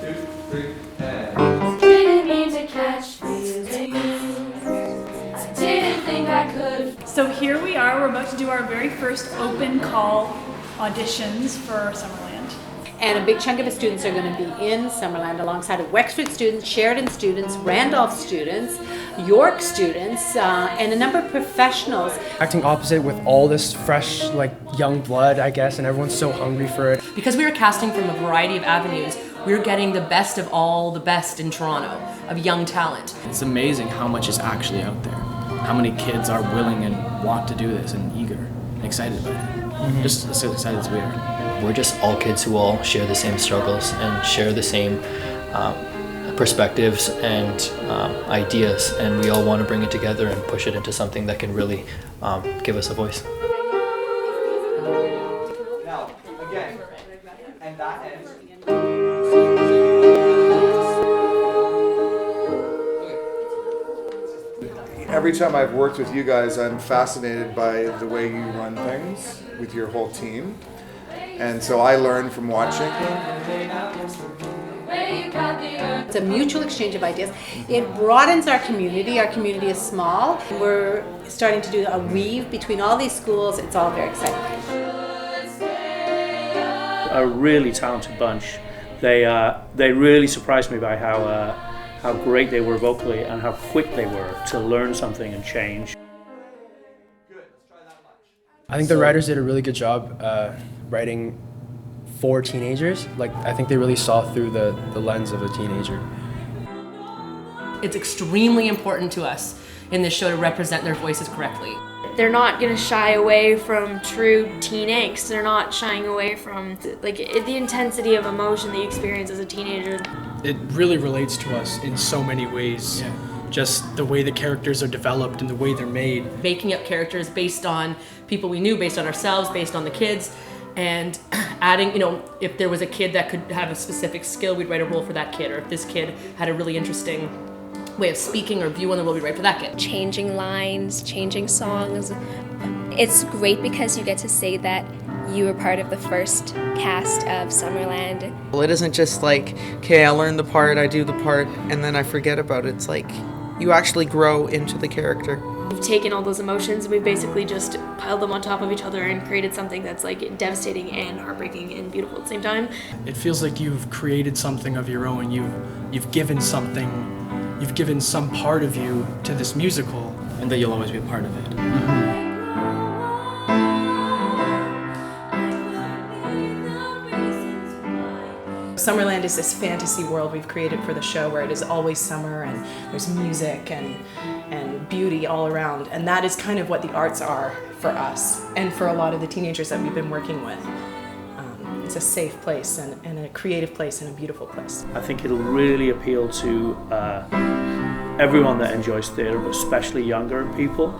2, 3, and... Didn't mean to catch feelings. I didn't think I could. So here we are, we're about to do our very first open call auditions for Summerland. And a big chunk of the students are going to be in Summerland alongside of Wexford students, Sheridan students, Randolph students, York students, and a number of professionals. Acting opposite with all this fresh, young blood, I guess, and everyone's so hungry for it. Because we are casting from a variety of avenues, we're getting the best of all the best in Toronto, of young talent. It's amazing how much is actually out there. How many kids are willing and want to do this and eager and excited about it. Mm-hmm. Just as excited as we are. We're just all kids who all share the same struggles and share the same perspectives and ideas, and we all want to bring it together and push it into something that can really give us a voice. Now, again, and that ends. Every time I've worked with you guys, I'm fascinated by the way you run things with your whole team. And so I learn from watching. It's a mutual exchange of ideas. It broadens our community. Our community is small. We're starting to do a weave between all these schools. It's all very exciting. A really talented bunch. They really surprised me by how great they were vocally and how quick they were to learn something and change. I think the writers did a really good job writing for teenagers. I think they really saw through the lens of a teenager. It's extremely important to us in this show to represent their voices correctly. They're not going to shy away from true teen angst. They're not shying away from the intensity of emotion that you experience as a teenager. It really relates to us in so many ways. Yeah. Just the way the characters are developed and the way they're made. Making up characters based on people we knew, based on ourselves, based on the kids, and adding, if there was a kid that could have a specific skill, we'd write a role for that kid, or if this kid had a really interesting way of speaking or view on the world, we'd write for that kid. Changing lines, changing songs. It's great because you get to say that you were part of the first cast of Summerland. Well, it isn't just okay, I learn the part, I do the part, and then I forget about it. It's you actually grow into the character. We've taken all those emotions and we've basically just piled them on top of each other and created something that's devastating and heartbreaking and beautiful at the same time. It feels like you've created something of your own. You've given something, you've given some part of you to this musical. And that you'll always be a part of it. Mm-hmm. Summerland is this fantasy world we've created for the show where it is always summer and there's music and beauty all around. And that is kind of what the arts are for us and for a lot of the teenagers that we've been working with. It's a safe place and a creative place and a beautiful place. I think it'll really appeal to everyone that enjoys theatre, but especially younger people.